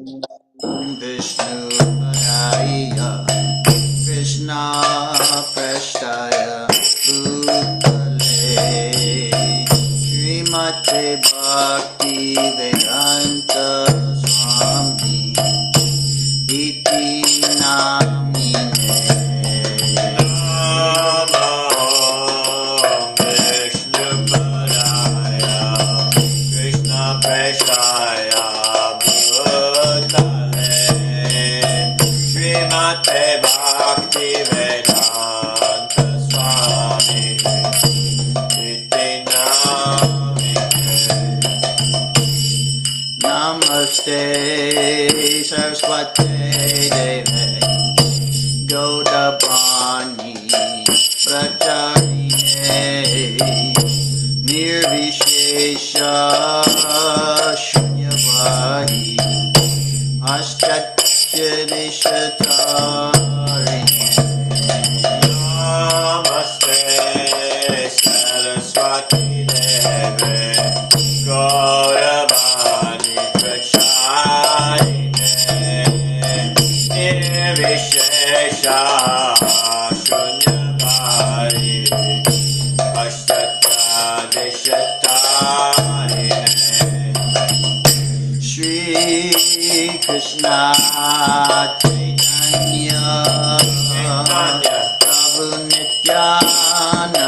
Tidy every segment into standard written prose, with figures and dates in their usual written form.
Vishnu Padaya Krishna Prasthaya Bhutale Srimate Bhakti Vedanta Swami Iti Namine Namo Vishnu Padaya Krishna Prasthaya Bhutale Srimate Bhakti Vedanta Swami Iti Namine Namaste Saraswate Deve Gaudapani Pracharine Nirvishesha Shunyavadi Ashtatyanishatarine Namaste Saraswati Deve Gauravani Pracharine Nirvishesha Shunyavadi Ashtatyanishatarine Shri Krishna Chaitanya Prabhu Nityananda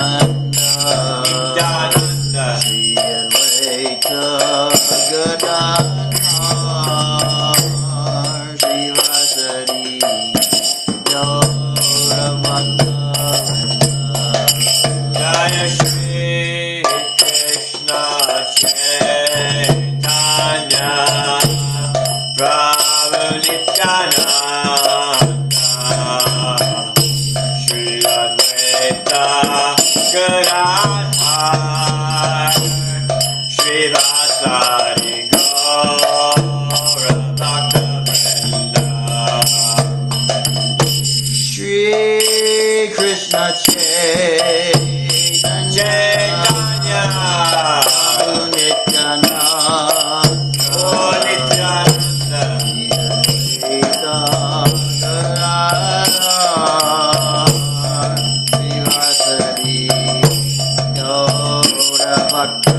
Nityananda Shri Advaita Gadadhar Shri Vasari Gauravata Jaya Shri Krishna Chaitanya Prabhu Nityananda Shri Advaita Gadadhar Shri Vasari Gaura Bhakta Shri Krishna Chaitanya Chaitanya Prabhu Nityananda Oh Nityananda Advaita Gadadhar Shri Vasari Gauravata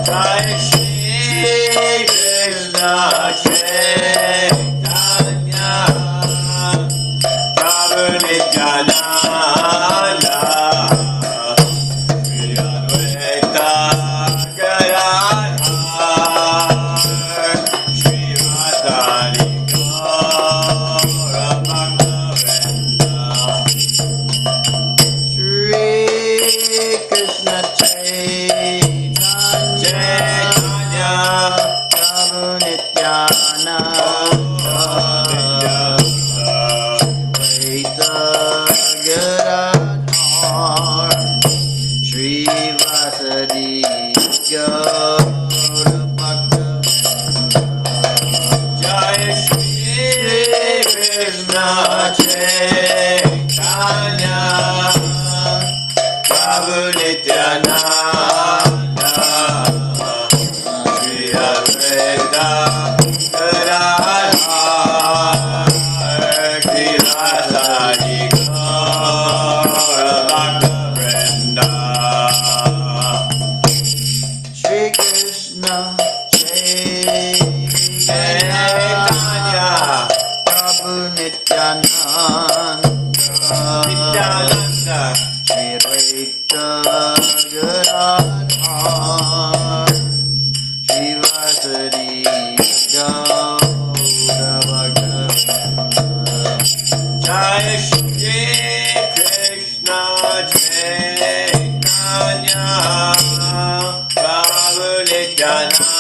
Jai Shri Krishna Chaitanya Prabhu Nityananda Shri Advaita Gadadhar Shri Vasari Gaura Bhakta Shri Krishna Chaitanya Chaitanya Prabhu Nityananda Advaita Gadadhar Shri Vasadi Gaurabhakta Jai Shri Krishna Chaitanya Prabhu Nityananda Shri Advaita Gadadhar Shri Vasari Gaura Bhakta Shri Krishna Chaitanya Prabhu Nityananda Shri Advaita Gadadhar Shri Vasari Gaurabhakta Jai Shri Krishna Chaitanya Prabhu Nityananda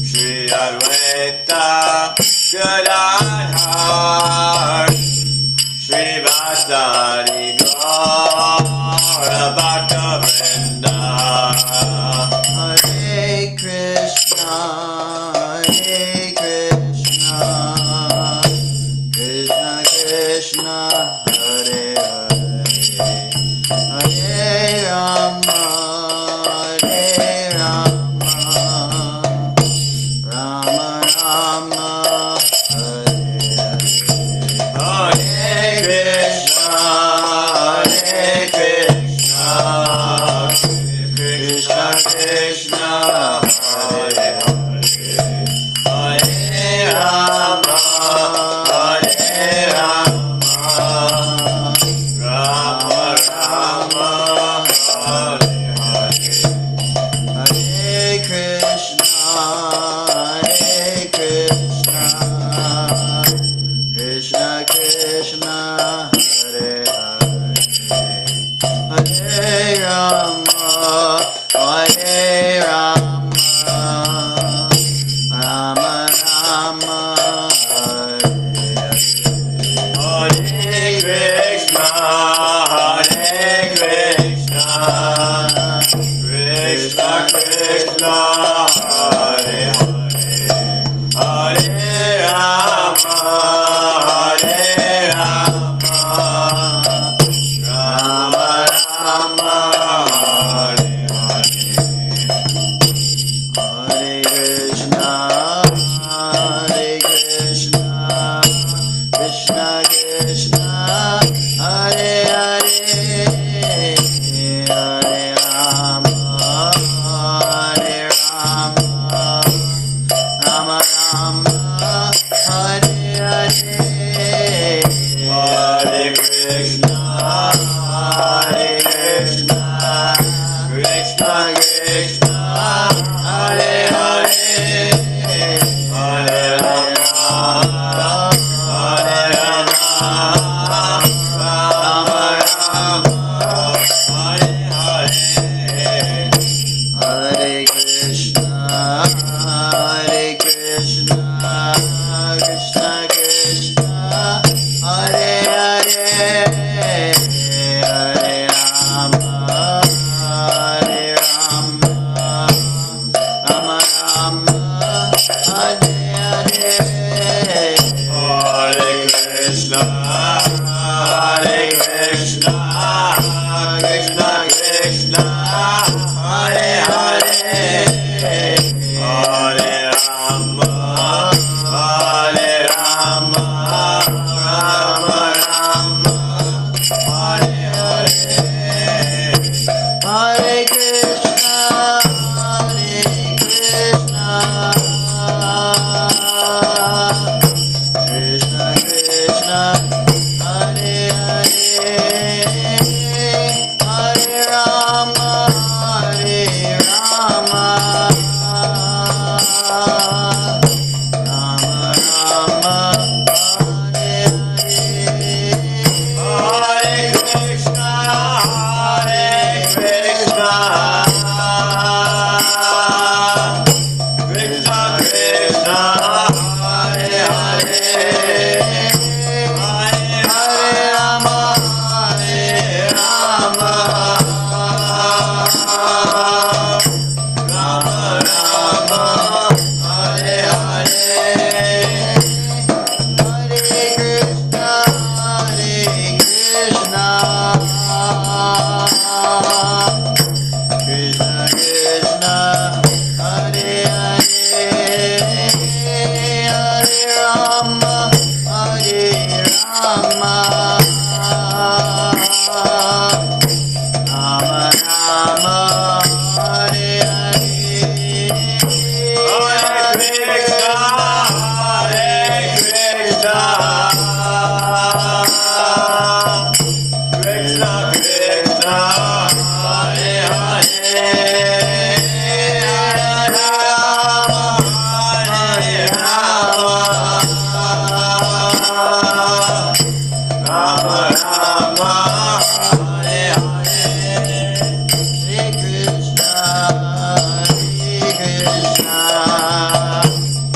Shri Advaita Gadadhar Shri Vasari Gaura Bhakta Hare Krishna Krishna Krishna Hare Hare Hare Rama Krishna Krishna Hare Hare Hare Rama Hare Rama Rama Rama Hare Hare Hare Krishna Krishna Krishna Hare Hare Hare Rama Hare Rama Rama Rama Hare Hare Krishna Krishna Krishna Hare Hare Hare Rama Hare Rama Rama Rama Hare Hare Hare Krishna Krishna Krishna Hare Hare Hare Rama Hare Rama Rama Rama Hare Hare Hare Krishna Krishna Krishna Hare Hare Hare Rama Hare Rama Rama Rama Hare Hare Hare Krishna Krishna Krishna Hare Hare Hare Rama Hare Rama Rama Rama Hare Hare Hare Krishna Krishna Krishna Hare Hare Hare Rama Hare Rama Rama Rama Hare Hare Hare Krishna Krishna Krishna Hare Hare Hare Rama Hare Rama Rama Rama Hare Hare Hare Krishna Krishna Krishna Hare Hare Hare Rama Hare Rama Rama Rama Hare Hare Hare Krishna Krishna Krishna Hare Hare Hare Rama Hare Rama Rama Rama Hare Hare Hare Krishna Krishna Krishna Hare Hare Hare Rama Hare Rama Rama Rama Hare Hare Hare Krishna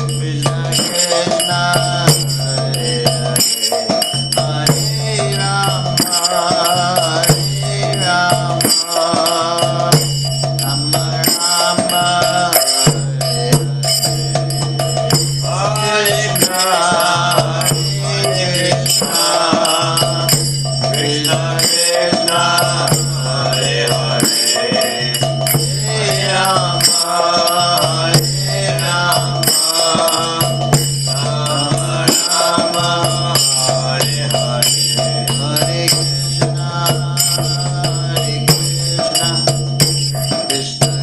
Krishna Krishna Hare Hare Hare Rama Hare Rama Rama Rama Hare Hare Krishna Krishna Krishna Hare Hare Hare Rama Hare Rama Rama Hare Hare Hare Krishna Krishna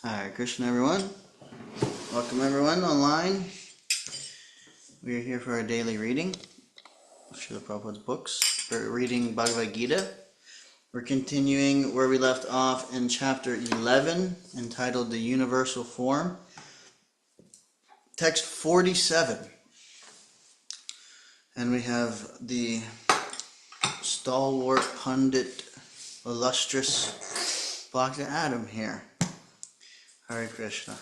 Hare Krishna, everyone. Welcome, everyone, online. We are here for our daily reading of Srila Prabhupada's books. We're reading Bhagavad Gita. We're continuing where we left off in chapter 11, entitled The Universal Form. Text 47. And we have the stalwart pundit, illustrious Bhakta Adam here. Hare Krishna,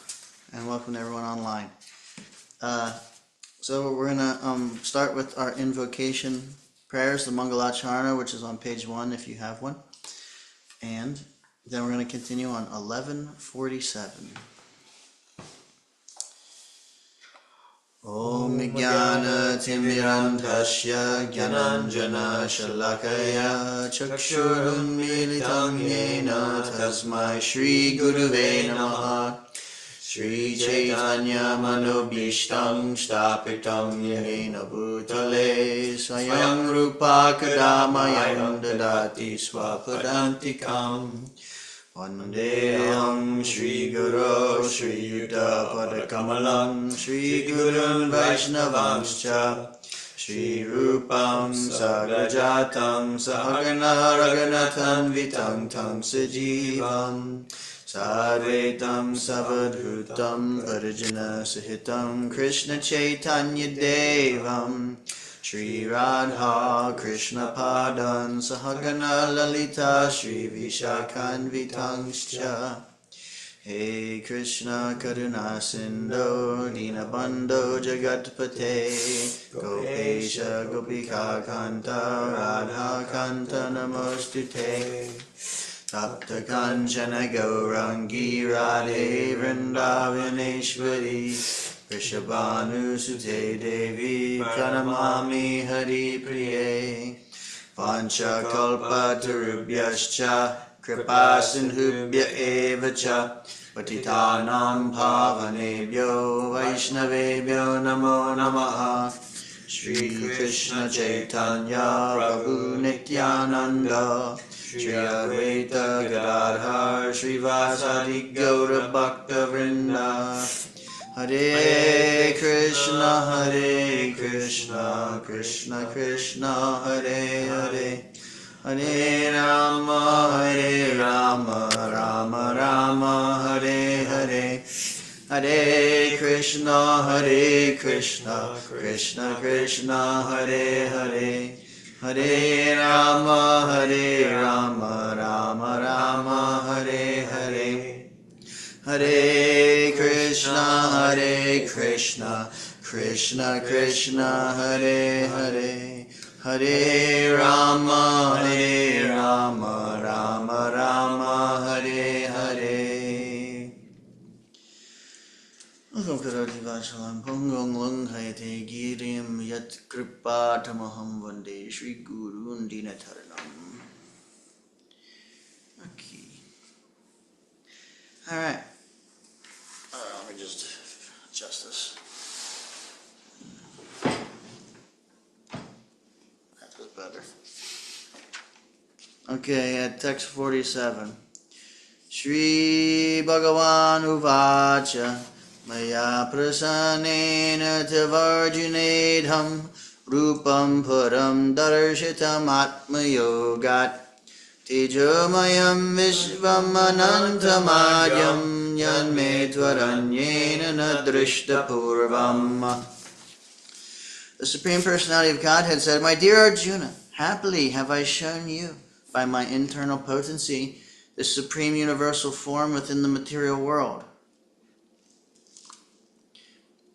and welcome to everyone online. So we're going to start with our invocation prayers, the Mangalacharna, which is on page 1 if you have one. And then we're going to continue on 1147. Om Jnana Timirandhasya Jnananjana Shalakaya Chakshurunmilitam Yena Tasmai Shri Guruve Namaha Shri Chaitanya Manobhishtam Shtapitam Yena Bhutale Swayam Rupa Kadamayam Dadati Swapadantikam Vandeham Shri Guru Shri Yuta Padakamalam Shri Gurun Vaishnavanscha Shri Rupam Sagajatam Sahagana Raghunathan Vitam Tam Sajivam Sadvetam Savadhutam Parijana Sahitam Krishna Chaitanya Devam Shri Radha Krishna Padan Sahagana Lalita Shri Vishakhan Vitangscha Hey Krishna Karuna Sindho Dinabandho Jagatpate Gopesha Gopika Kanta Radha Kanta Namostute Tapta Kanchana Gaurangi Radhe Vrindavaneshwari Vrishabhanu Sute Devi Pranamami Hari Priye Pancha Kalpa Tarubhyascha Kripa Sindhubhya Evacha Patitanam Bhavanebhyo Vaishnavebhyo Namo Namaha Shri Krishna Chaitanya Prabhu Nityananda Shri Advaita Gadadhar Srivasadi Gaura Bhakta Vrinda Hare Krishna, Krishna Krishna, Hare Hare, Hare Rama, Rama Rama, Hare Hare, Hare Krishna, Krishna Krishna, Hare Hare, Hare Rama, Rama Rama, Hare Hare. Hare Krishna, Krishna Krishna, Hare Hare, Hare Rama, Rama Rama, Hare Hare. Aham karoti vachalam pongong lunghayate girim yat kripa tamaham vande Shri Gurun Dinataranam. Okay. All right. Let me just adjust this. That was better. Okay, at text 47. Shri Bhagavan Uvacha Maya Prasanena Tavarjunedham Rupam Puram Darshitam Atmayogat Tejomayam Vishvam Anantamadyam Yanme Tvaranyena Nadrishta Purvam. The Supreme Personality of Godhead said, My dear Arjuna, happily have I shown you, by my internal potency, the supreme universal form within the material world.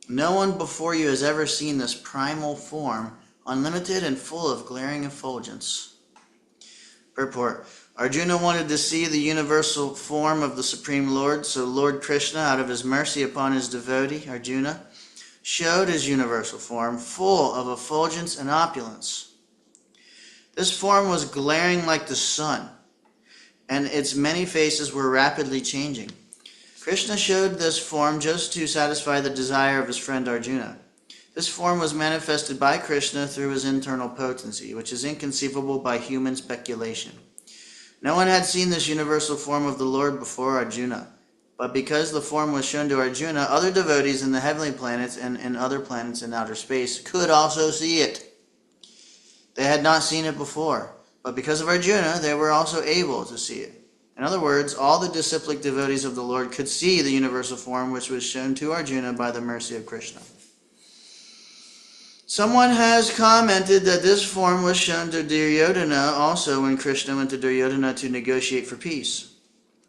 No one before you has ever seen this primal form, unlimited and full of glaring effulgence. Purport. Arjuna wanted to see the universal form of the Supreme Lord, so Lord Krishna, out of his mercy upon his devotee, Arjuna, showed his universal form, full of effulgence and opulence. This form was glaring like the sun, and its many faces were rapidly changing. Krishna showed this form just to satisfy the desire of his friend Arjuna. This form was manifested by Krishna through his internal potency, which is inconceivable by human speculation. No one had seen this universal form of the Lord before Arjuna, but because the form was shown to Arjuna, other devotees in the heavenly planets and in other planets in outer space could also see it. They had not seen it before, but because of Arjuna, they were also able to see it. In other words, all the disciplic devotees of the Lord could see the universal form which was shown to Arjuna by the mercy of Krishna. Someone has commented that this form was shown to Duryodhana also when Krishna went to Duryodhana to negotiate for peace.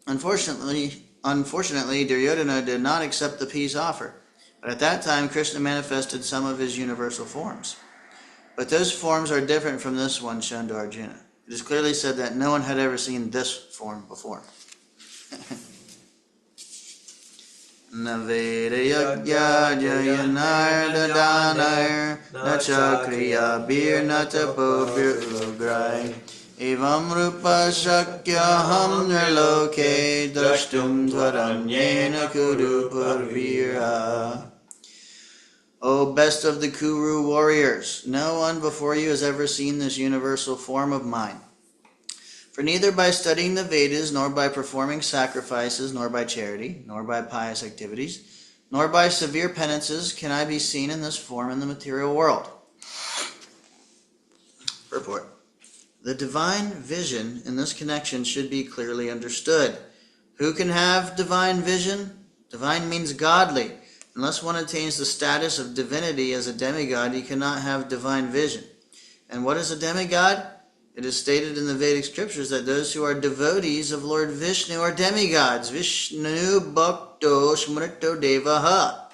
Unfortunately, Duryodhana did not accept the peace offer, but at that time Krishna manifested some of his universal forms. But those forms are different from this one shown to Arjuna. It is clearly said that no one had ever seen this form before. Naveda yagya jayanarda danar nachakriya bir natapo bir ugrai evam rupa shakyaham nirloke drashtum dvaranyena kuru parvira. O best of the Kuru warriors, no one before you has ever seen this universal form of mine. For neither by studying the Vedas, nor by performing sacrifices, nor by charity, nor by pious activities, nor by severe penances can I be seen in this form in the material world. Purport. The divine vision in this connection should be clearly understood. Who can have divine vision? Divine means godly. Unless one attains the status of divinity as a demigod, he cannot have divine vision. And what is a demigod? It is stated in the Vedic scriptures that those who are devotees of Lord Vishnu are demigods. Vishnu bhakto smrito devaha.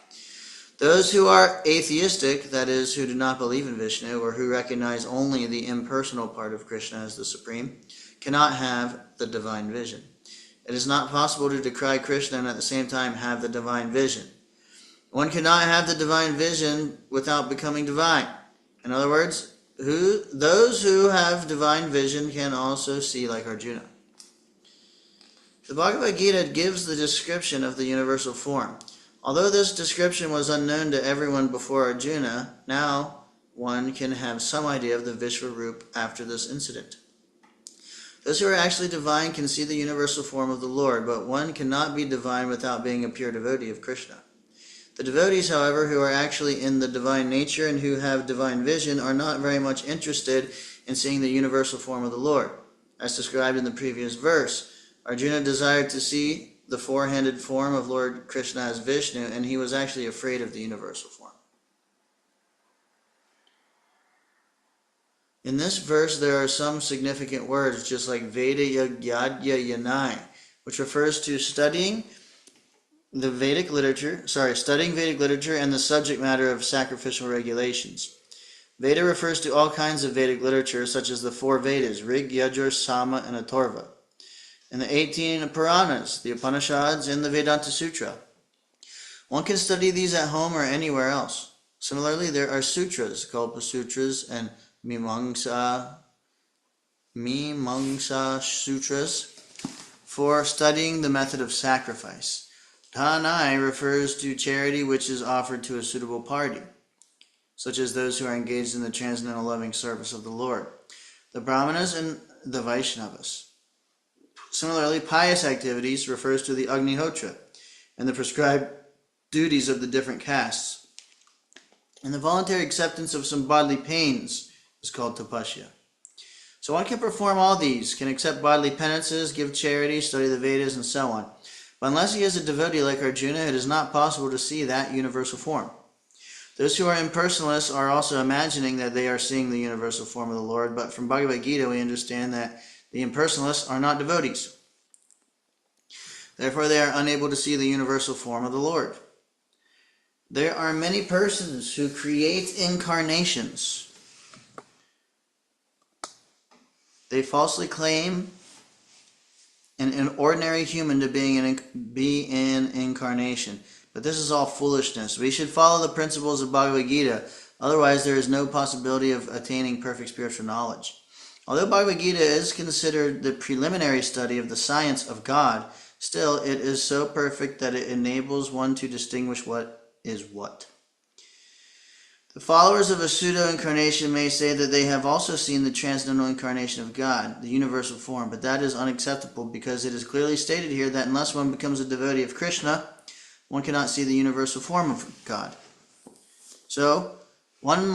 Those who are atheistic, that is, who do not believe in Vishnu, or who recognize only the impersonal part of Krishna as the Supreme, cannot have the divine vision. It is not possible to decry Krishna and at the same time have the divine vision. One cannot have the divine vision without becoming divine. In other words, those who have divine vision can also see like Arjuna. The Bhagavad Gita gives the description of the universal form. Although this description was unknown to everyone before Arjuna, now one can have some idea of the Vishvarup after this incident. Those who are actually divine can see the universal form of the Lord, but one cannot be divine without being a pure devotee of Krishna. The devotees, however, who are actually in the divine nature and who have divine vision are not very much interested in seeing the universal form of the Lord. As described in the previous verse, Arjuna desired to see the four-handed form of Lord Krishna as Vishnu, and he was actually afraid of the universal form. In this verse, there are some significant words, just like Veda Yadya Yanai, which refers to studying Vedic literature and the subject matter of sacrificial regulations. Veda refers to all kinds of Vedic literature, such as the four Vedas, Rig, Yajur, Sama, and Atharva, and the 18 Puranas, the Upanishads, and the Vedanta Sutra. One can study these at home or anywhere else. Similarly, there are sutras, Kalpa Sutras, and Mimamsa Sutras, for studying the method of sacrifice. Dhanai refers to charity which is offered to a suitable party, such as those who are engaged in the transcendental loving service of the Lord, the Brahmanas and the Vaishnavas. Similarly, pious activities refers to the Agnihotra and the prescribed duties of the different castes. And the voluntary acceptance of some bodily pains is called tapasya. So one can perform all these, can accept bodily penances, give charity, study the Vedas, and so on. But unless he is a devotee like Arjuna, it is not possible to see that universal form. Those who are impersonalists are also imagining that they are seeing the universal form of the Lord, but from Bhagavad Gita we understand that the impersonalists are not devotees. Therefore they are unable to see the universal form of the Lord. There are many persons who create incarnations. They falsely claim an ordinary human to be an incarnation. But this is all foolishness. We should follow the principles of Bhagavad Gita. Otherwise, there is no possibility of attaining perfect spiritual knowledge. Although Bhagavad Gita is considered the preliminary study of the science of God, still it is so perfect that it enables one to distinguish what is what. The followers of a pseudo-incarnation may say that they have also seen the transcendental incarnation of God, the universal form, but that is unacceptable because it is clearly stated here that unless one becomes a devotee of Krishna, one cannot see the universal form of God. So one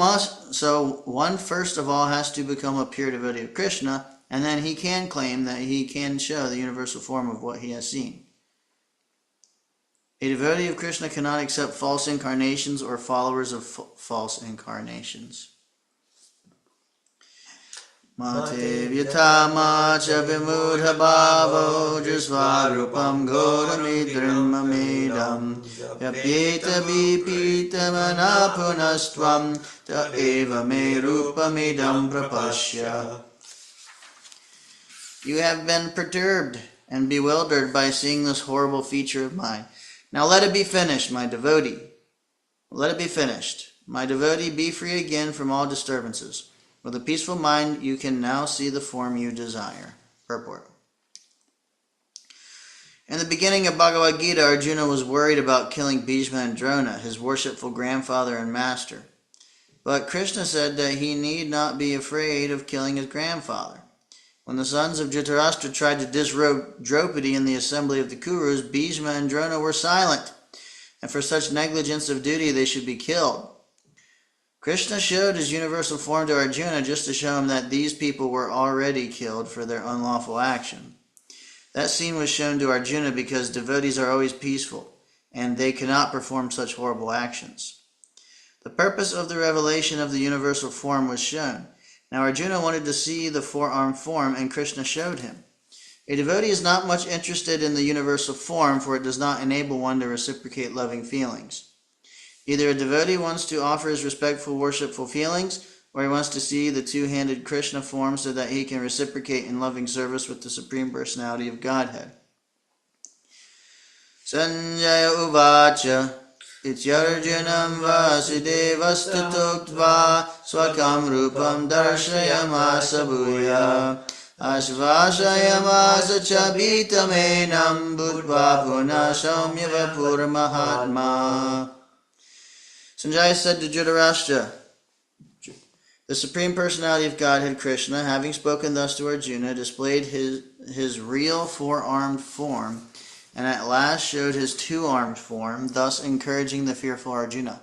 first of all has to become a pure devotee of Krishna, and then he can claim that he can show the universal form of what he has seen. A devotee of Krishna cannot accept false incarnations or followers of false incarnations. Mate vyatamacha vimudha bhavo jasvarupam ghoramidrimamedam yapyeta vipita manapunastvam ta eva me rupamidam prapashya. You have been perturbed and bewildered by seeing this horrible feature of mine. Now let it be finished, my devotee. Let it be finished. My devotee, be free again from all disturbances. With a peaceful mind, you can now see the form you desire. Purport. In the beginning of Bhagavad Gita, Arjuna was worried about killing Bhishma and Drona, his worshipful grandfather and master. But Krishna said that he need not be afraid of killing his grandfather. When the sons of Dhritarashtra tried to disrobe Draupadi in the assembly of the Kurus, Bhishma and Drona were silent, and for such negligence of duty they should be killed. Krishna showed his universal form to Arjuna just to show him that these people were already killed for their unlawful action. That scene was shown to Arjuna because devotees are always peaceful, and they cannot perform such horrible actions. The purpose of the revelation of the universal form was shown. Now Arjuna wanted to see the four-armed form, and Krishna showed him. A devotee is not much interested in the universal form, for it does not enable one to reciprocate loving feelings. Either a devotee wants to offer his respectful, worshipful feelings, or he wants to see the two-handed Krishna form so that he can reciprocate in loving service with the Supreme Personality of Godhead. Sanjaya Uvacha Ityarjunam Vasudevastatuktva Swakam Rupam Darshayamasa Bhuya Ashvashayamasa Chabitamenam Budva Puna Saumya Vapur Mahatma. Sanjaya said to Dhritarashtra, the Supreme Personality of Godhead Krishna, having spoken thus to Arjuna, displayed his real four-armed form and at last showed his two-armed form, thus encouraging the fearful Arjuna.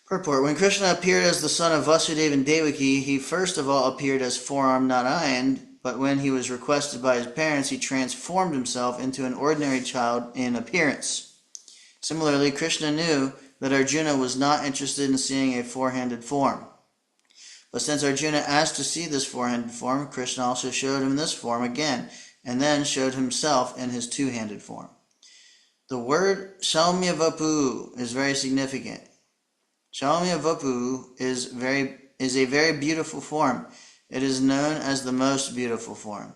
Purport. When Krishna appeared as the son of Vasudeva and Devaki, he first of all appeared as four-armed Narayan, but when he was requested by his parents, he transformed himself into an ordinary child in appearance. Similarly, Krishna knew that Arjuna was not interested in seeing a four-handed form. But since Arjuna asked to see this four-handed form, Krishna also showed him this form again, and then showed himself in his two-handed form. The word Shaumya Vapu is very significant. Shaumya Vapu is a very beautiful form. It is known as the most beautiful form.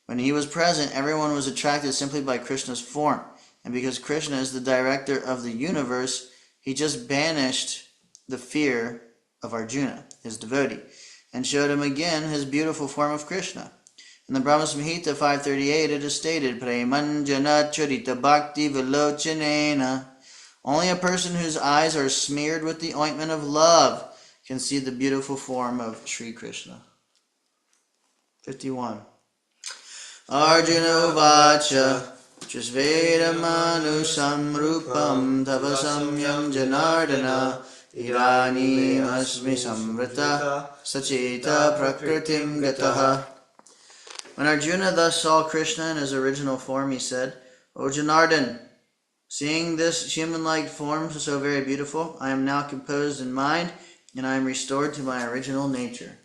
When he was present, everyone was attracted simply by Krishna's form, and because Krishna is the director of the universe, he just banished the fear of Arjuna, his devotee, and showed him again his beautiful form of Krishna. In the Brahma Samhita 538, it is stated, Premanjana Charita Bhakti Vilochanena. Only a person whose eyes are smeared with the ointment of love can see the beautiful form of Sri Krishna. 51. Arjuna Vacha Trisveda Manusam Rupam Tavasamyam Janardana Irani Asmi Samvrita Sacheta Prakritim Gataha. When Arjuna thus saw Krishna in his original form, he said, O Janardana, seeing this human-like form so very beautiful, I am now composed in mind, and I am restored to my original nature.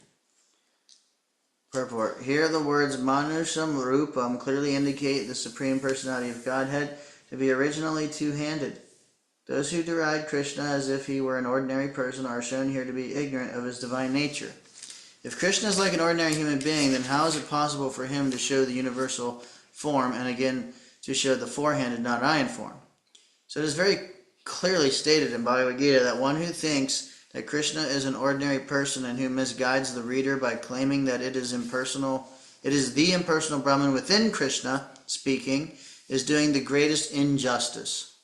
Purport. Here the words Manusam Rupam clearly indicate the Supreme Personality of Godhead to be originally two-handed. Those who deride Krishna as if he were an ordinary person are shown here to be ignorant of his divine nature. If Krishna is like an ordinary human being, then how is it possible for him to show the universal form and again to show the four-handed Narayan form? So it is very clearly stated in Bhagavad Gita that one who thinks that Krishna is an ordinary person and who misguides the reader by claiming that it is the impersonal Brahman within Krishna speaking, is doing the greatest injustice.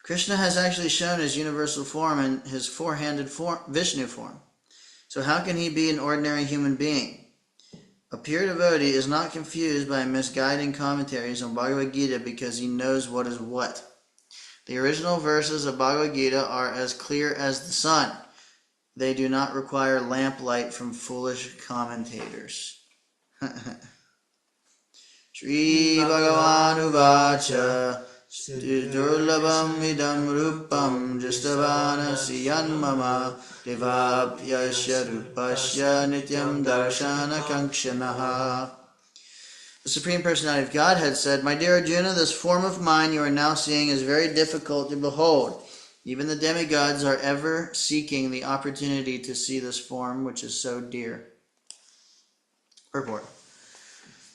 Krishna has actually shown his universal form in his four-handed form, Vishnu form. So how can he be an ordinary human being? A pure devotee is not confused by misguiding commentaries on Bhagavad Gita because he knows what is what. The original verses of Bhagavad Gita are as clear as the sun. They do not require lamplight from foolish commentators. Shri Bhagavan Uvacha Durlabam Idam Rupam Jastavanasi Yanmama Devapyasya Rupasya Nityam Darshana Kankshanaha. The Supreme Personality of Godhead said, My dear Arjuna, this form of mine you are now seeing is very difficult to behold. Even the demigods are ever seeking the opportunity to see this form which is so dear. Purport.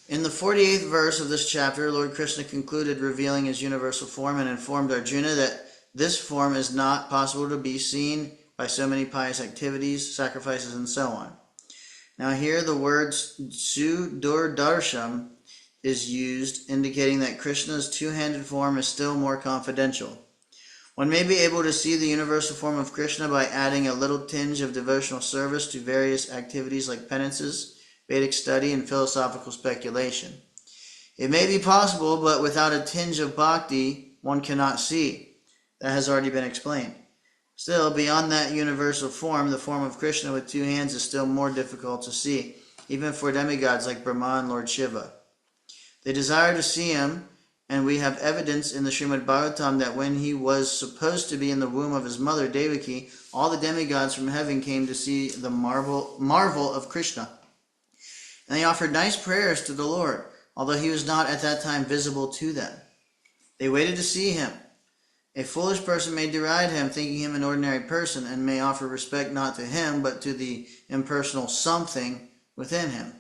In the 48th verse of this chapter, Lord Krishna concluded revealing his universal form and informed Arjuna that this form is not possible to be seen by so many pious activities, sacrifices, and so on. Now here the word Sudurdarsham is used, indicating that Krishna's two-handed form is still more confidential. One may be able to see the universal form of Krishna by adding a little tinge of devotional service to various activities like penances, Vedic study, and philosophical speculation. It may be possible, but without a tinge of bhakti, one cannot see. That has already been explained. Still, beyond that universal form, the form of Krishna with two hands is still more difficult to see, even for demigods like Brahma and Lord Shiva. They desire to see him, and we have evidence in the Srimad Bhagavatam that when he was supposed to be in the womb of his mother Devaki, all the demigods from heaven came to see the marvel of Krishna. And they offered nice prayers to the Lord, although he was not at that time visible to them. They waited to see him. A foolish person may deride him, thinking him an ordinary person, and may offer respect not to him, but to the impersonal something within him.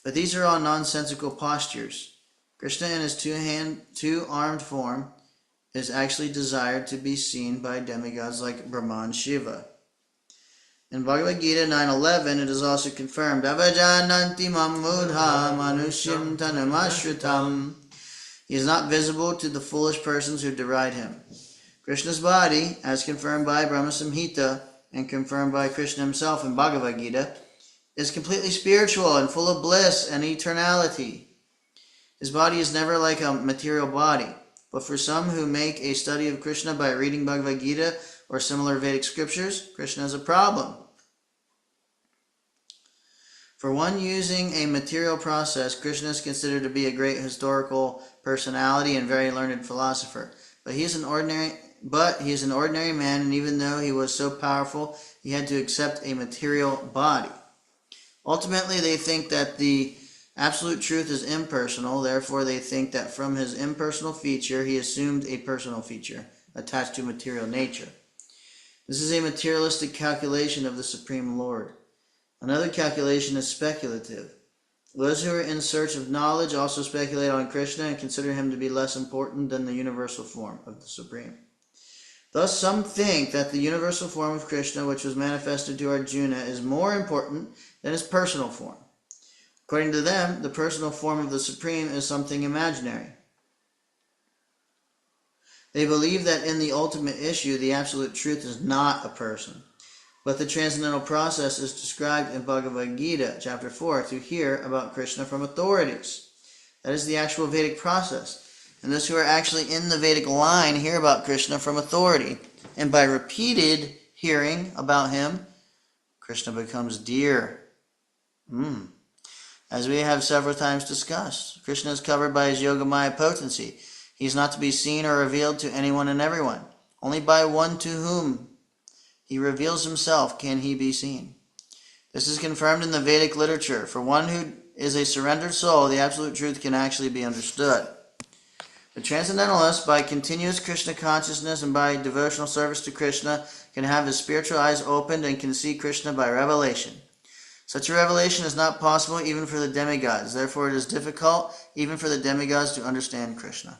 But these are all nonsensical postures. Krishna in his two-armed form is actually desired to be seen by demigods like Brahma and Shiva. In Bhagavad Gita 9:11, it is also confirmed, Avajananti mammudha manushim tanamashritam. He is not visible to the foolish persons who deride him. Krishna's body, as confirmed by Brahma Samhita and confirmed by Krishna himself in Bhagavad Gita, is completely spiritual and full of bliss and eternality. His body is never like a material body. But for some who make a study of Krishna by reading Bhagavad Gita or similar Vedic scriptures, Krishna is a problem. For one using a material process, Krishna is considered to be a great historical personality and very learned philosopher. But he is an ordinary man, and even though he was so powerful, he had to accept a material body. Ultimately, they think that the absolute truth is impersonal, therefore they think that from his impersonal feature, he assumed a personal feature attached to material nature. This is a materialistic calculation of the Supreme Lord. Another calculation is speculative. Those who are in search of knowledge also speculate on Krishna and consider him to be less important than the universal form of the Supreme. Thus, some think that the universal form of Krishna, which was manifested to Arjuna, is more important than his personal form. According to them, the personal form of the Supreme is something imaginary. They believe that in the ultimate issue, the absolute truth is not a person. But the transcendental process is described in Bhagavad Gita, chapter 4, to hear about Krishna from authorities. That is the actual Vedic process. And those who are actually in the Vedic line hear about Krishna from authority. And by repeated hearing about him, Krishna becomes dear. As we have several times discussed, Krishna is covered by his Yogamaya potency. He is not to be seen or revealed to anyone and everyone. Only by one to whom he reveals himself can he be seen. This is confirmed in the Vedic literature. For one who is a surrendered soul, the absolute truth can actually be understood. The transcendentalists, by continuous Krishna consciousness and by devotional service to Krishna, can have his spiritual eyes opened and can see Krishna by revelation. Such a revelation is not possible even for the demigods. Therefore, it is difficult even for the demigods to understand Krishna.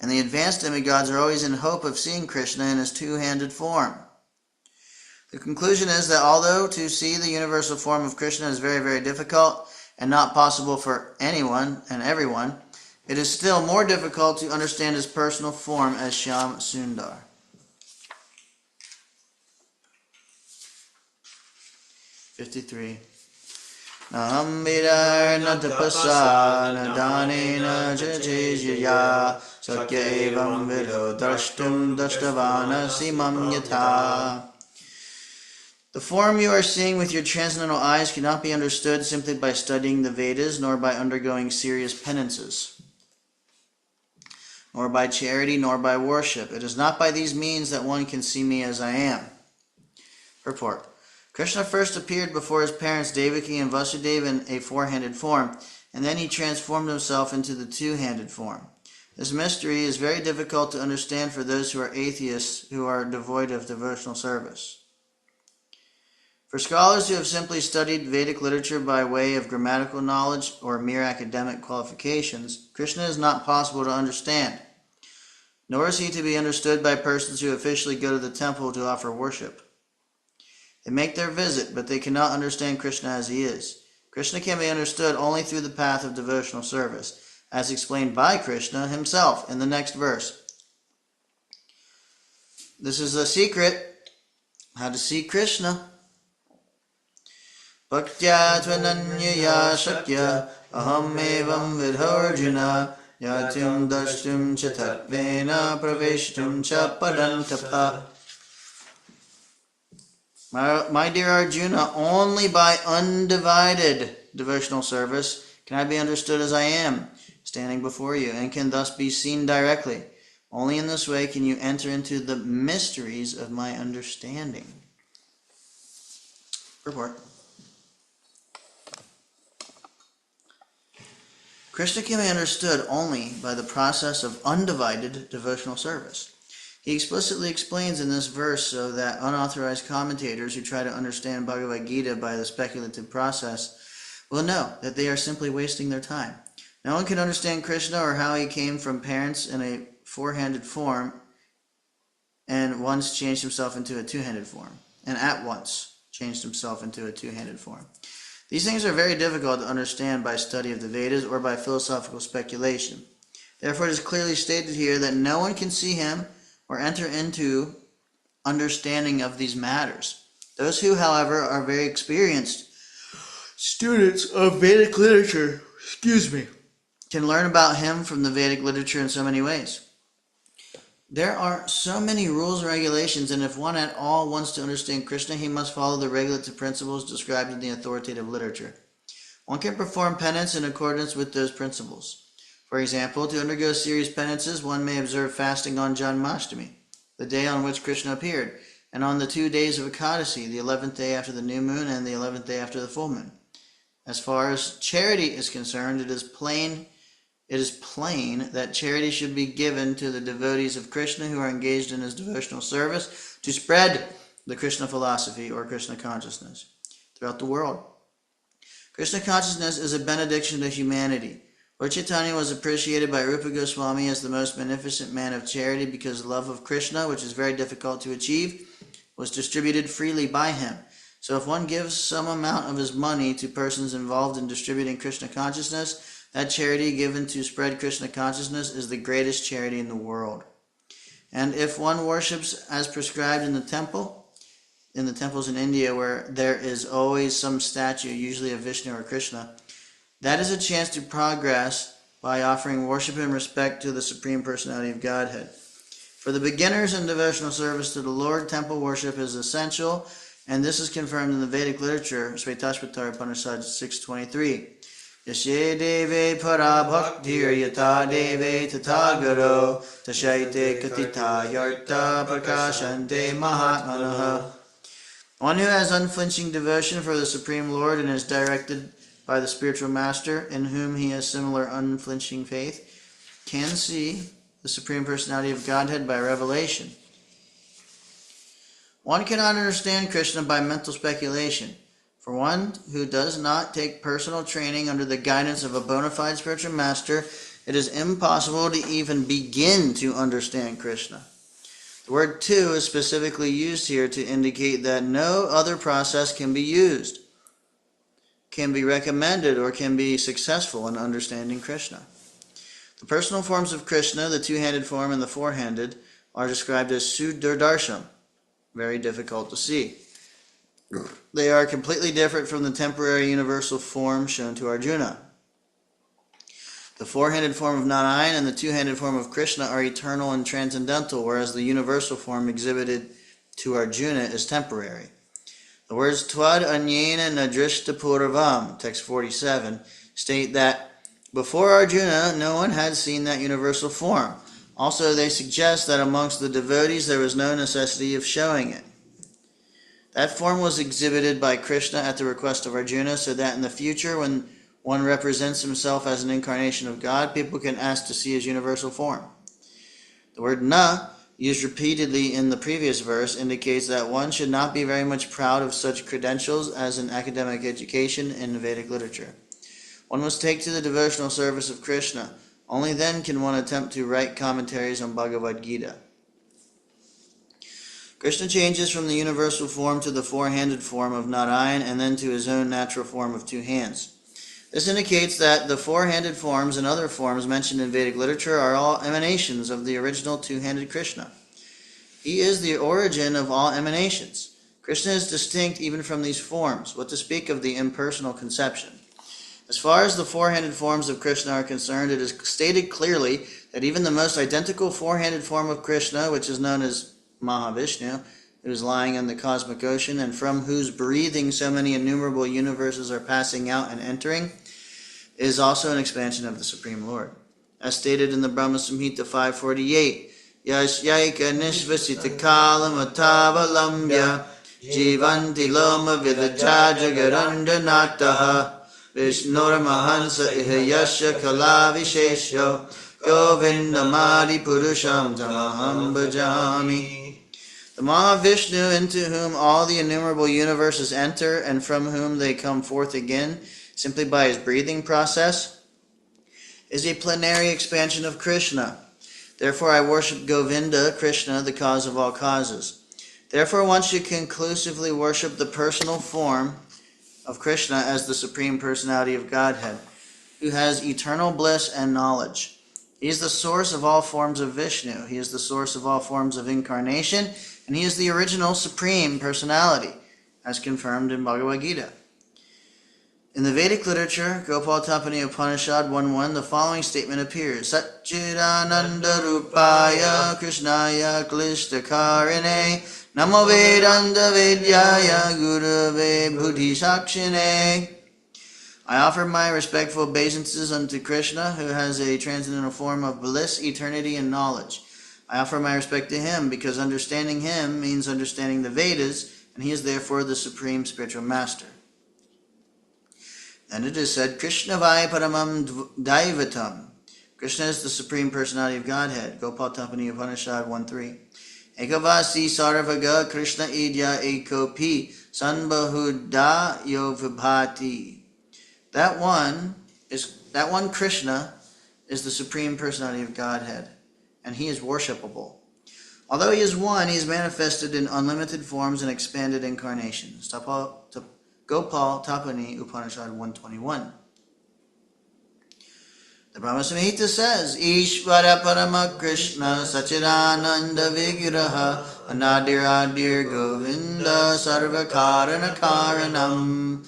And the advanced demigods are always in hope of seeing Krishna in his two-handed form. The conclusion is that although to see the universal form of Krishna is very, very difficult and not possible for anyone and everyone, it is still more difficult to understand his personal form as Shyam Sundar. 53. Naham vidar na tapasa na danena jajijya sakya evam vido drashtum dashtavana simam yatha. The form you are seeing with your transcendental eyes cannot be understood simply by studying the Vedas, nor by undergoing serious penances, nor by charity, nor by worship. It is not by these means that one can see me as I am. Purport. Krishna first appeared before his parents Devaki and Vasudeva in a four-handed form, and then he transformed himself into the two-handed form. This mystery is very difficult to understand for those who are atheists who are devoid of devotional service. For scholars who have simply studied Vedic literature by way of grammatical knowledge or mere academic qualifications, Krishna is not possible to understand, nor is he to be understood by persons who officially go to the temple to offer worship. They make their visit, but they cannot understand Krishna as he is. Krishna can be understood only through the path of devotional service, as explained by Krishna himself in the next verse. This is a secret, how to see Krishna. Bhaktya tvananyaya shakya aham evam vidharjuna yatim dashtum cha tatvena praveshtum cha padantapa. My dear Arjuna, only by undivided devotional service can I be understood as I am, standing before you, and can thus be seen directly. Only in this way can you enter into the mysteries of my understanding. Report. Krishna can be understood only by the process of undivided devotional service. He explicitly explains in this verse so that unauthorized commentators who try to understand Bhagavad Gita by the speculative process will know that they are simply wasting their time. No one can understand Krishna or how he came from parents in a four-handed form and once changed himself into a two-handed form, and at once changed himself into a two-handed form. These things are very difficult to understand by study of the Vedas or by philosophical speculation. Therefore, it is clearly stated here that no one can see him or enter into understanding of these matters. Those who, however, are very experienced students of Vedic literature, can learn about him from the Vedic literature in so many ways. There are so many rules and regulations, and if one at all wants to understand Krishna, he must follow the regulative principles described in the authoritative literature. One can perform penance in accordance with those principles. For example, to undergo serious penances, one may observe fasting on Janmashtami, the day on which Krishna appeared, and on the 2 days of Ekadasi, the 11th day after the new moon and the 11th day after the full moon. As far as charity is concerned, it is plain that charity should be given to the devotees of Krishna who are engaged in his devotional service to spread the Krishna philosophy or Krishna consciousness throughout the world. Krishna consciousness is a benediction to humanity. Lord Chaitanya was appreciated by Rupa Goswami as the most beneficent man of charity because love of Krishna, which is very difficult to achieve, was distributed freely by him. So if one gives some amount of his money to persons involved in distributing Krishna consciousness, that charity given to spread Krishna consciousness is the greatest charity in the world. And if one worships as prescribed in the temples in India where there is always some statue, usually of Vishnu or Krishna, that is a chance to progress by offering worship and respect to the Supreme Personality of Godhead. For the beginners in devotional service to the Lord, temple worship is essential, and this is confirmed in the Vedic literature, Svetashvatara Upanishad 6.23. Yashe deve para bhaktir yata deve tatagaro tashaite katita yarta prakashante mahatmanaha. One who has unflinching devotion for the Supreme Lord and is directed by the spiritual master, in whom he has similar unflinching faith, can see the Supreme Personality of Godhead by revelation. One cannot understand Krishna by mental speculation. For one who does not take personal training under the guidance of a bona fide spiritual master, it is impossible to even begin to understand Krishna. The word "to" is specifically used here to indicate that no other process can be used, can be recommended, or can be successful in understanding Krishna. The personal forms of Krishna, the two-handed form and the four-handed, are described as Sudardarsham, very difficult to see. They are completely different from the temporary universal form shown to Arjuna. The four-handed form of Narayan and the two-handed form of Krishna are eternal and transcendental, whereas the universal form exhibited to Arjuna is temporary. The words Tvad Anyena Nadrishta Puravam, text 47, state that before Arjuna, no one had seen that universal form. Also, they suggest that amongst the devotees there was no necessity of showing it. That form was exhibited by Krishna at the request of Arjuna, so that in the future, when one represents himself as an incarnation of God, people can ask to see his universal form. The word na, used repeatedly in the previous verse, indicates that one should not be very much proud of such credentials as an academic education in Vedic literature. One must take to the devotional service of Krishna. Only then can one attempt to write commentaries on Bhagavad Gita. Krishna changes from the universal form to the four-handed form of Narayan and then to his own natural form of two hands. This indicates that the four-handed forms and other forms mentioned in Vedic literature are all emanations of the original two-handed Krishna. He is the origin of all emanations. Krishna is distinct even from these forms, what to speak of the impersonal conception. As far as the four-handed forms of Krishna are concerned, it is stated clearly that even the most identical four-handed form of Krishna, which is known as Mahavishnu, who is lying in the cosmic ocean and from whose breathing so many innumerable universes are passing out and entering, is also an expansion of the Supreme Lord. As stated in the Brahma Samhita 548, Yashyaika nishvasita kalam atavalambya jivanti loma vidajajagarandhanataha Vishnura Mahansa ihayasya kalavishesho govindamadi purusham tamaham bhajami. The Mahavishnu, into whom all the innumerable universes enter and from whom they come forth again, simply by his breathing process, is a plenary expansion of Krishna. Therefore I worship Govinda, Krishna, the cause of all causes. Therefore one should conclusively worship the personal form of Krishna as the Supreme Personality of Godhead, who has eternal bliss and knowledge. He is the source of all forms of Vishnu. He is the source of all forms of incarnation, and he is the original Supreme Personality, as confirmed in Bhagavad Gita. In the Vedic literature, Gopal Tapani Upanishad 1.1, the following statement appears. Satchidananda Rupaya Krishnaya Klishtakarine Namo Vedanta Vidyaya Gurave Buddhi Sakshine. I offer my respectful obeisances unto Krishna, who has a transcendental form of bliss, eternity, and knowledge. I offer my respect to him, because understanding him means understanding the Vedas, and he is therefore the supreme spiritual master. And it is said, Krishna Vai Paramam Daivatam. Krishna is the supreme personality of Godhead. Gopal Tapani Upanishad 1.3. Ekavasi Sarvaga Krishna Idya Ekopi Sanbahuda Yovibhati. That one Krishna is the supreme personality of Godhead, and he is worshipable. Although he is one, he is manifested in unlimited forms and expanded incarnations. Gopal Tapani Upanishad 121. The Brahma Samhita says, Ishvara Parama Krishna Sachidananda Vigraha Anadiradir Govinda Sarvakarana Karanam.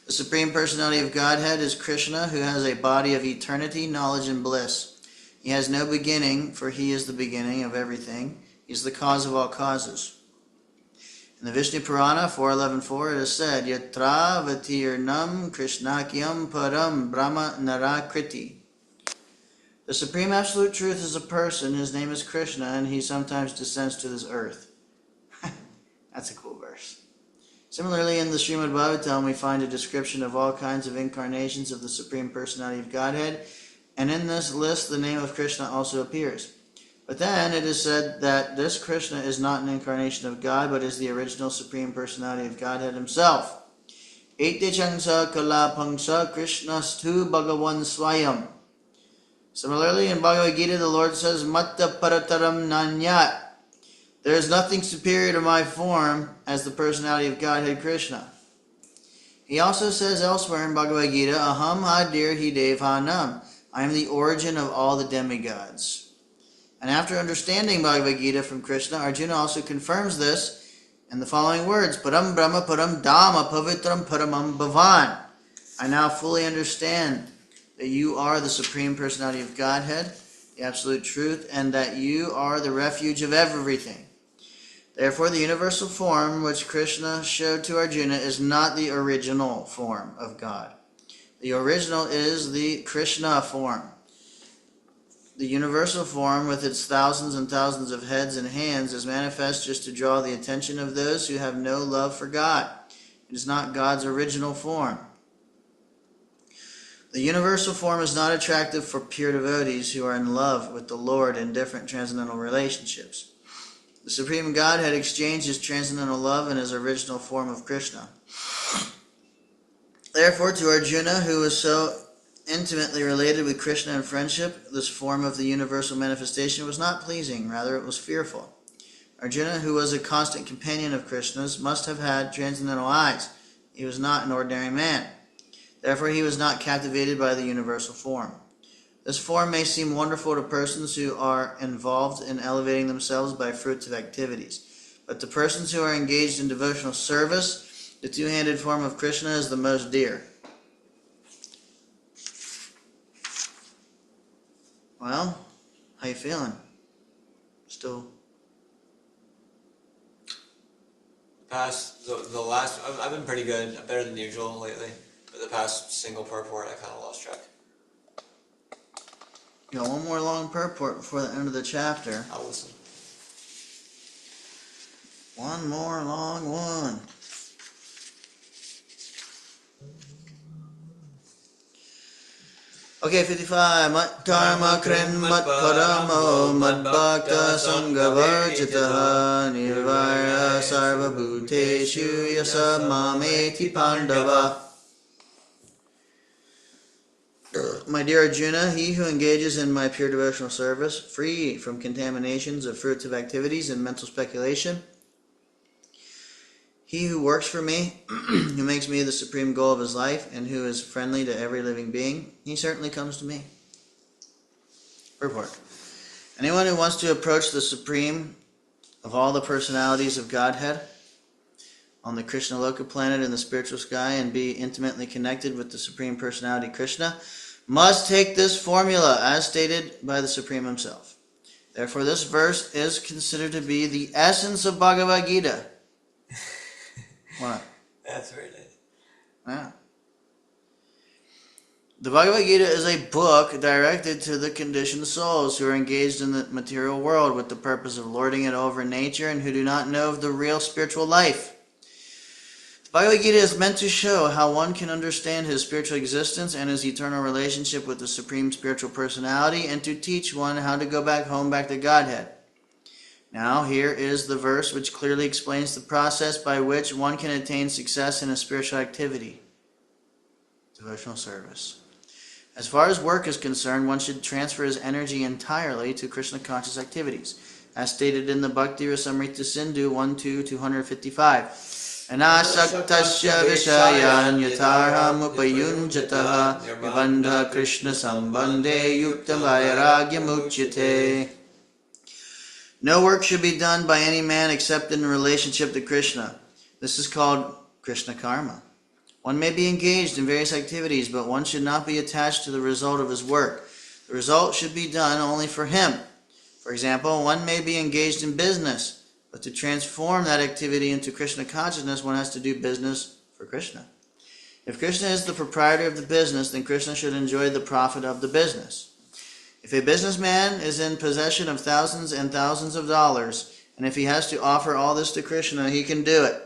The Supreme Personality of Godhead is Krishna, who has a body of eternity, knowledge, and bliss. He has no beginning, for he is the beginning of everything. He is the cause of all causes. In the Vishnu Purana 4.11.4 it is said, Yatra Vatirnam Krishnakyam Param Brahma Narakriti. The Supreme Absolute Truth is a person, his name is Krishna, and he sometimes descends to this earth. That's a cool verse. Similarly, in the Srimad Bhagavatam, we find a description of all kinds of incarnations of the Supreme Personality of Godhead, and in this list the name of Krishna also appears. But then it is said that this Krishna is not an incarnation of God, but is the original Supreme Personality of Godhead himself. Ete changsa kalapangsa Krishnastu Bhagavan Swayam. Similarly, in Bhagavad Gita, the Lord says, Matta parataram nanyat. There is nothing superior to my form as the personality of Godhead Krishna. He also says elsewhere in Bhagavad Gita, Aham hadir hidev hanam. I am the origin of all the demigods. And after understanding Bhagavad Gita from Krishna, Arjuna also confirms this in the following words, Param Brahma Param Dhamma Pavitram Paramam Bhavan. I now fully understand that you are the Supreme Personality of Godhead, the Absolute Truth, and that you are the refuge of everything. Therefore, the universal form which Krishna showed to Arjuna is not the original form of God. The original is the Krishna form. The universal form, with its thousands and thousands of heads and hands, is manifest just to draw the attention of those who have no love for God. It is not God's original form. The universal form is not attractive for pure devotees who are in love with the Lord in different transcendental relationships. The Supreme Godhead exchanged his transcendental love in his original form of Krishna. Therefore, to Arjuna, who was so intimately related with Krishna in friendship, this form of the universal manifestation was not pleasing, rather it was fearful. Arjuna, who was a constant companion of Krishna's, must have had transcendental eyes. He was not an ordinary man. Therefore, he was not captivated by the universal form. This form may seem wonderful to persons who are involved in elevating themselves by fruitive activities, but to persons who are engaged in devotional service, the two-handed form of Krishna is the most dear. Well, how you feeling? Still? The last, I've been pretty good, better than usual lately. But the past single purport, I kind of lost track. You got one more long purport before the end of the chapter. I'll listen. One more long one. Okay, 55. Mat karma krin mat paramo mat bhakta sangavarjitaha nirvaya sarva bhuteshu yasa mameti pandava. My dear Arjuna, he who engages in my pure devotional service, free from contaminations of fruitive activities and mental speculation, he who works for me, who makes me the supreme goal of his life, and who is friendly to every living being, he certainly comes to me. Purport. Anyone who wants to approach the supreme of all the personalities of Godhead, on the Krishna Loka planet in the spiritual sky and be intimately connected with the Supreme Personality Krishna must take this formula as stated by the Supreme Himself. Therefore, this verse is considered to be the essence of Bhagavad Gita. What? That's very nice. Yeah. The Bhagavad Gita is a book directed to the conditioned souls who are engaged in the material world with the purpose of lording it over nature and who do not know of the real spiritual life. The Bhagavad Gita is meant to show how one can understand his spiritual existence and his eternal relationship with the Supreme Spiritual Personality, and to teach one how to go back home, back to Godhead. Now, here is the verse which clearly explains the process by which one can attain success in a spiritual activity. Devotional service. As far as work is concerned, one should transfer his energy entirely to Krishna conscious activities, as stated in the Bhakti Rasamrita Sindhu 1.2.255. Anasaktasya vishayan yatarham upayunjataha nirvandha Krishna sambandhe yukta vairagyam uchyate. No work should be done by any man except in relationship to Krishna. This is called Krishna karma. One may be engaged in various activities, but one should not be attached to the result of his work. The result should be done only for him. For example, one may be engaged in business, but to transform that activity into Krishna consciousness, one has to do business for Krishna. If Krishna is the proprietor of the business, then Krishna should enjoy the profit of the business. If a businessman is in possession of thousands and thousands of dollars, and if he has to offer all this to Krishna, he can do it.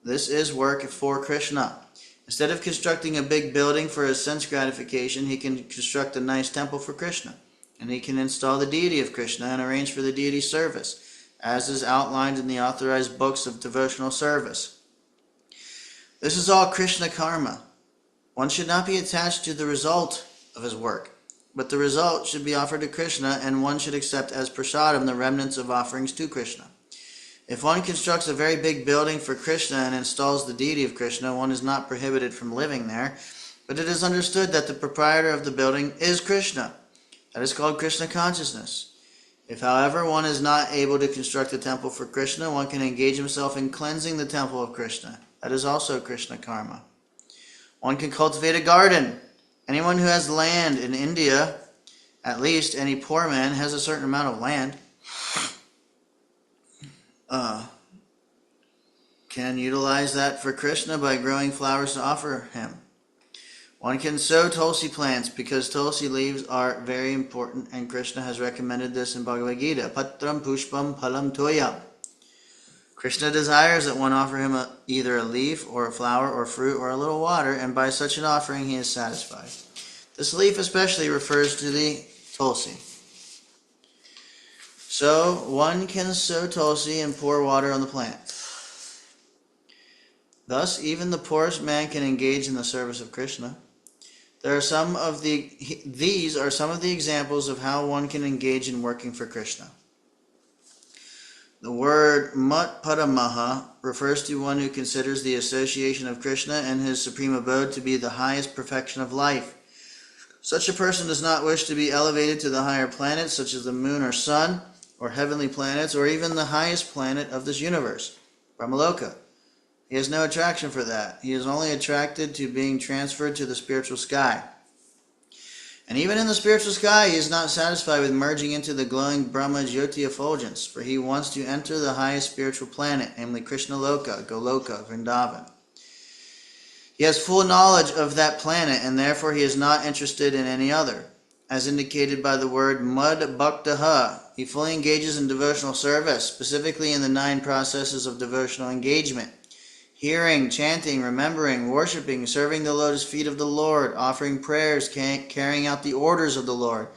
This is work for Krishna. Instead of constructing a big building for his sense gratification, he can construct a nice temple for Krishna, and he can install the deity of Krishna and arrange for the deity's service, as is outlined in the authorized books of devotional service. This is all Krishna karma. One should not be attached to the result of his work, but the result should be offered to Krishna, and one should accept as prasadam the remnants of offerings to Krishna. If one constructs a very big building for Krishna and installs the deity of Krishna, one is not prohibited from living there, but it is understood that the proprietor of the building is Krishna. That is called Krishna consciousness. If, however, one is not able to construct a temple for Krishna, one can engage himself in cleansing the temple of Krishna. That is also Krishna karma. One can cultivate a garden. Anyone who has land in India, at least any poor man, has a certain amount of land, can utilize that for Krishna by growing flowers to offer him. One can sow tulsi plants because tulsi leaves are very important, and Krishna has recommended this in Bhagavad Gita. Patram pushpam phalam toyam. Krishna desires that one offer him either a leaf or a flower or fruit or a little water, and by such an offering he is satisfied. This leaf especially refers to the tulsi. So one can sow tulsi and pour water on the plant. Thus, even the poorest man can engage in the service of Krishna. These are some of the examples of how one can engage in working for Krishna. The word matpadamaha refers to one who considers the association of Krishna and his supreme abode to be the highest perfection of life. Such a person does not wish to be elevated to the higher planets, such as the moon or sun, or heavenly planets, or even the highest planet of this universe, Brahmaloka. He has no attraction for that. He is only attracted to being transferred to the spiritual sky. And even in the spiritual sky, he is not satisfied with merging into the glowing Brahma Jyoti effulgence, for he wants to enter the highest spiritual planet, namely Krishna Loka, Goloka, Vrindavan. He has full knowledge of that planet, and therefore he is not interested in any other. As indicated by the word mud bhaktaha, he fully engages in devotional service, specifically in the 9 processes of devotional engagement. Hearing, chanting, remembering, worshiping, serving the lotus feet of the Lord, offering prayers, carrying out the orders of the Lord,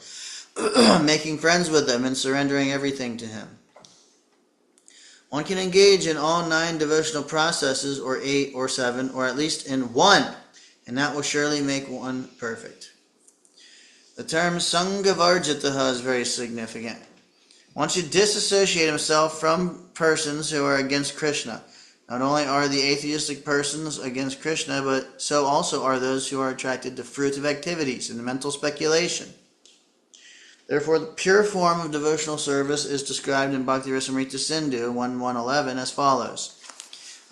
making friends with Him, and surrendering everything to Him. One can engage in all 9 devotional processes, or 8 or 7, or at least in 1, and that will surely make one perfect. The term Sanghavarjitaha is very significant. One should disassociate himself from persons who are against Krishna. Not only are the atheistic persons against Krishna, but so also are those who are attracted to fruitive activities and mental speculation. Therefore, the pure form of devotional service is described in Bhakti Rasamrita Sindhu 1.1.11 as follows.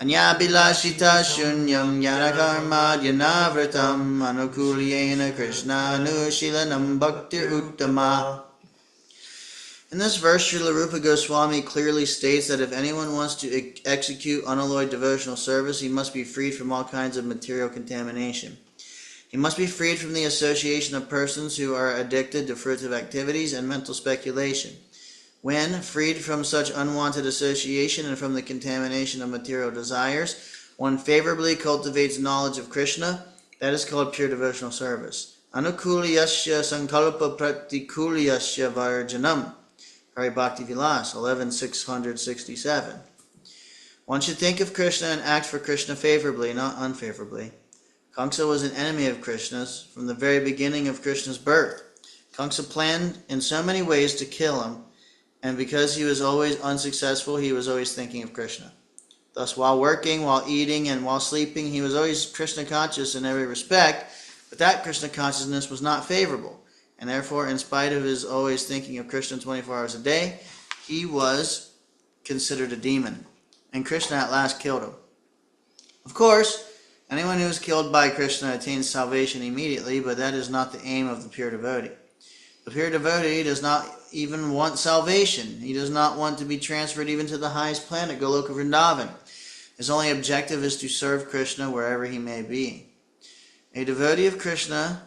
Anyabilashita shunyam yanakarma dyanavritam anukulyena Krishna anushilanam bhaktir uttama. In this verse, Srila Rupa Goswami clearly states that if anyone wants to execute unalloyed devotional service, he must be freed from all kinds of material contamination. He must be freed from the association of persons who are addicted to fruitive activities and mental speculation. When freed from such unwanted association and from the contamination of material desires, one favorably cultivates knowledge of Krishna. That is called pure devotional service. Anukuliyasya sankalpa pratikulyasya varjanam. Hari Bhakti Vilas, 11,667. One should think of Krishna and act for Krishna favorably, not unfavorably. Kamsa was an enemy of Krishna's from the very beginning of Krishna's birth. Kamsa planned in so many ways to kill him, and because he was always unsuccessful, he was always thinking of Krishna. Thus, while working, while eating, and while sleeping, he was always Krishna conscious in every respect, but that Krishna consciousness was not favorable. And therefore, in spite of his always thinking of Krishna 24 hours a day, he was considered a demon. And Krishna at last killed him. Of course, anyone who is killed by Krishna attains salvation immediately, but that is not the aim of the pure devotee. The pure devotee does not even want salvation. He does not want to be transferred even to the highest planet, Goloka Vrindavan. His only objective is to serve Krishna wherever he may be. A devotee of Krishna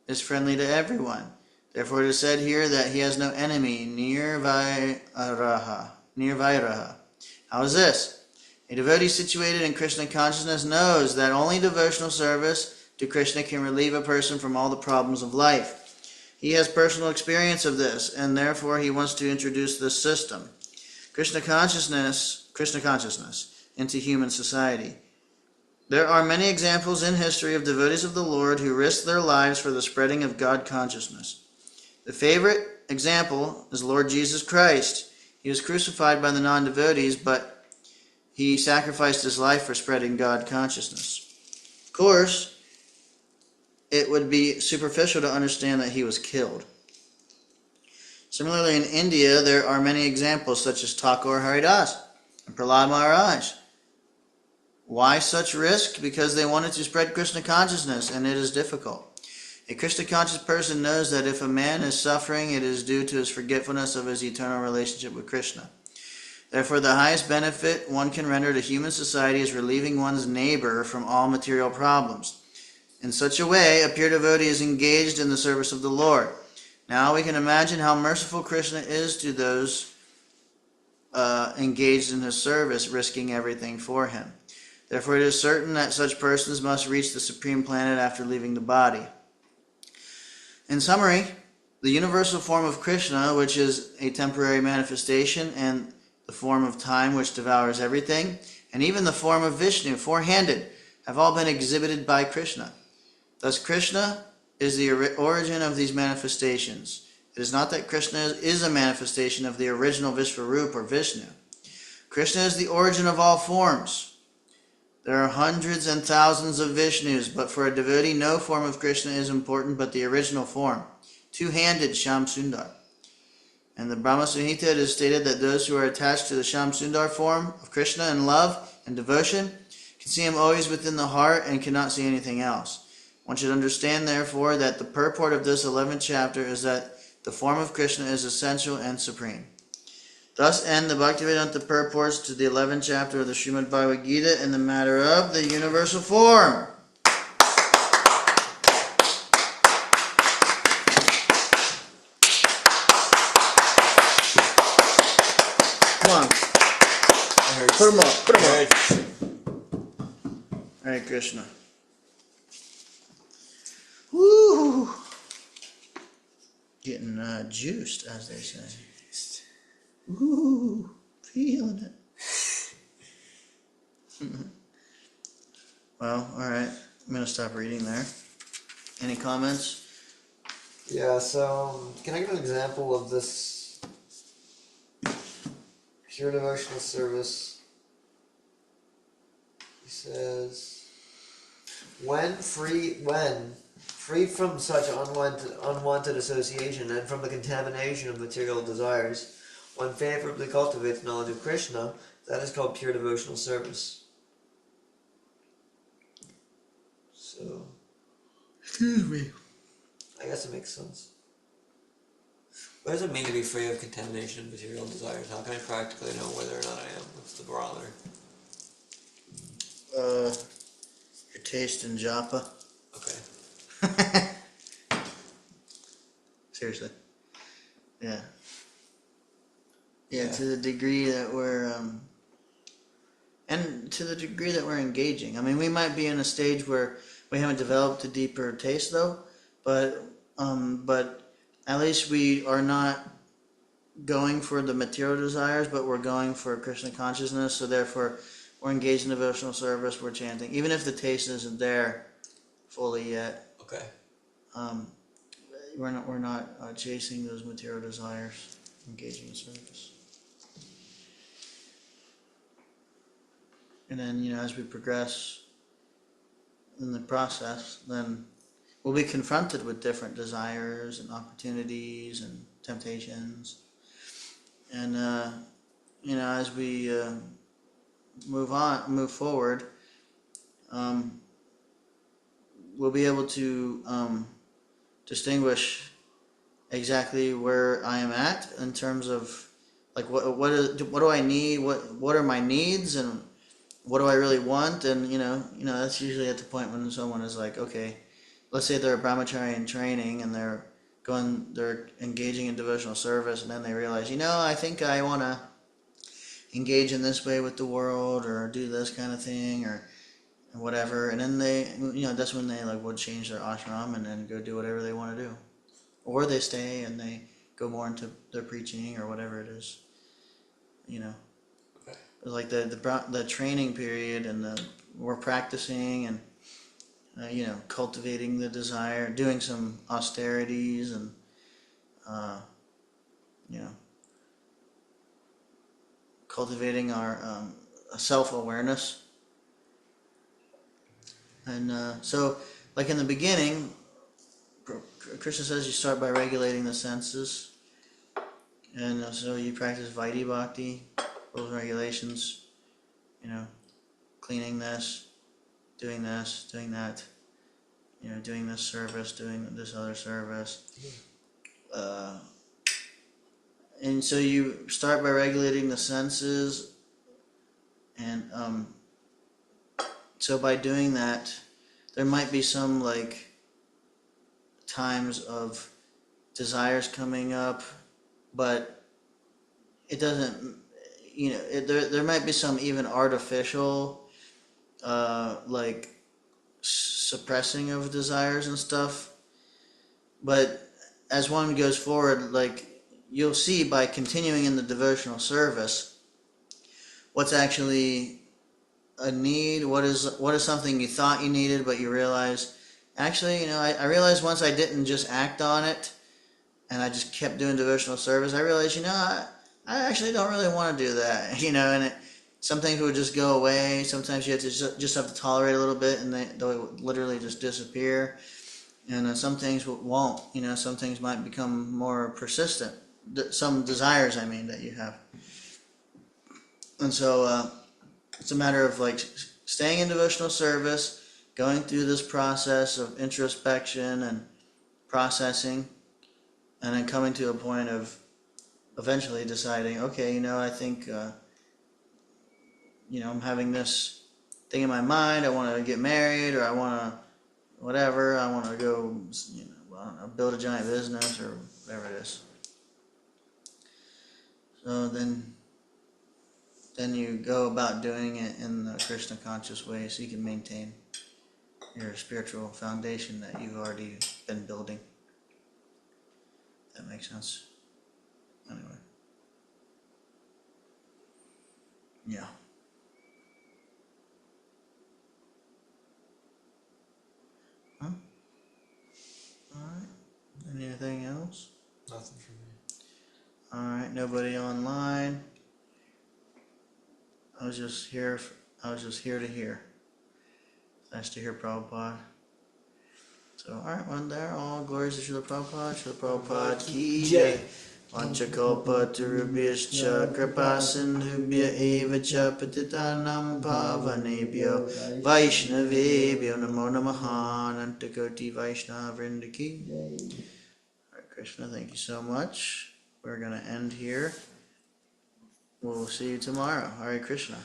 is friendly to everyone. Therefore it is said here that he has no enemy, nirvairaha. How is this? A devotee situated in Krishna consciousness knows that only devotional service to Krishna can relieve a person from all the problems of life. He has personal experience of this, and therefore he wants to introduce this system, Krishna consciousness into human society. There are many examples in history of devotees of the Lord who risked their lives for the spreading of God consciousness. The favorite example is Lord Jesus Christ. He was crucified by the non-devotees, but he sacrificed his life for spreading God consciousness. Of course, it would be superficial to understand that he was killed. Similarly, in India, there are many examples such as Thakur Haridas and Prahlad Maharaj. Why such risk? Because they wanted to spread Krishna consciousness, and it is difficult. A Krishna conscious person knows that if a man is suffering, it is due to his forgetfulness of his eternal relationship with Krishna. Therefore, the highest benefit one can render to human society is relieving one's neighbor from all material problems. In such a way, a pure devotee is engaged in the service of the Lord. Now we can imagine how merciful Krishna is to those engaged in his service, risking everything for him. Therefore, it is certain that such persons must reach the supreme planet after leaving the body. In summary, the universal form of Krishna, which is a temporary manifestation, and the form of time which devours everything, and even the form of Vishnu, four-handed, have all been exhibited by Krishna. Thus, Krishna is the origin of these manifestations. It is not that Krishna is a manifestation of the original Vishvarup or Vishnu. Krishna is the origin of all forms. There are hundreds and thousands of Vishnus, but for a devotee, no form of Krishna is important but the original form, two-handed Shyam Sundar. In the Brahma Samhita, it is stated that those who are attached to the Shyam Sundar form of Krishna in love and devotion can see him always within the heart and cannot see anything else. One should understand, therefore, that the purport of this 11th chapter is that the form of Krishna is essential and supreme. Thus end the Bhaktivedanta purports to the 11th chapter of the Srimad Bhagavad Gita in the matter of the universal form. Come on. Put them up. Put them up. Hare Krishna. Woo! Getting juiced, as they say. Ooh, feeling it. Well, alright. I'm going to stop reading there. Any comments? Yeah, so can I give an example of this pure devotional service? He says, when free from such unwanted association and from the contamination of material desires, one favorably cultivates knowledge of Krishna. That is called pure devotional service. So Excuse me. I guess it makes sense. What does it mean to be free of contamination of material desires? How can I practically know whether or not I am? What's the barometer? Your taste in japa. Okay. Seriously. Yeah. Yeah. To the degree that and to the degree that we're engaging. I mean, we might be in a stage where we haven't developed a deeper taste, though, but at least we are not going for the material desires, but we're going for Krishna consciousness. So therefore, we're engaged in devotional service. We're chanting, even if the taste isn't there fully yet. Okay. We're not chasing those material desires. Engaging in service. And then, as we progress in the process, then we'll be confronted with different desires and opportunities and temptations. And, as we move forward, we'll be able to distinguish exactly where I am at in terms of like what do I need, what are my needs, and what do I really want? And that's usually at the point when someone is like, okay, let's say they're a brahmachari in training and they're engaging in devotional service, and then they realize, I think I want to engage in this way with the world, or do this kind of thing, or whatever. And then they, that's when they like would change their ashram and then go do whatever they want to do, or they stay and they go more into their preaching or whatever it is. Okay. Like the training period, and we're practicing and cultivating the desire, doing some austerities, and cultivating our self-awareness. And so, like in the beginning, Krishna says you start by regulating the senses, and so you practice Vaidhi Bhakti, those regulations, cleaning this, doing that, doing this service, doing this other service. And so you start by regulating the senses, and so by doing that, there might be some like times of desires coming up, but it doesn't, there might be some even artificial like suppressing of desires and stuff. But as one goes forward, like you'll see by continuing in the devotional service what's actually a need, what is something you thought you needed but you realize actually, I realized once I didn't just act on it and I just kept doing devotional service, I realized, I actually don't really want to do that, and some things would just go away. Sometimes you have to just have to tolerate a little bit, and they'll literally just disappear. And some things won't. Some things might become more persistent. Some desires, I mean, that you have. And so it's a matter of like staying in devotional service, going through this process of introspection and processing, and then coming to a point of eventually deciding, okay, I think, I'm having this thing in my mind. I want to get married, or I want to whatever. I want to go, I don't know, build a giant business or whatever it is. So then you go about doing it in the Krishna conscious way, so you can maintain your spiritual foundation that you've already been building. If that makes sense. Anyway. Yeah. Huh? Alright. Anything else? Nothing for me. Alright, nobody online. I was just here to hear. Nice to hear Prabhupada. So, alright, one there. All glories to Srila Prabhupada. Srila Prabhupada ki jai. Vanchakalpatarubhyascha kripasindhubhya eva cha patitanam pavanebhyo Vaishnavebhyo namo namaha Anantakoti Vaishnava Vrindaki. Hare Krishna, thank you so much. We're going to end here. We'll see you tomorrow. Hare Krishna.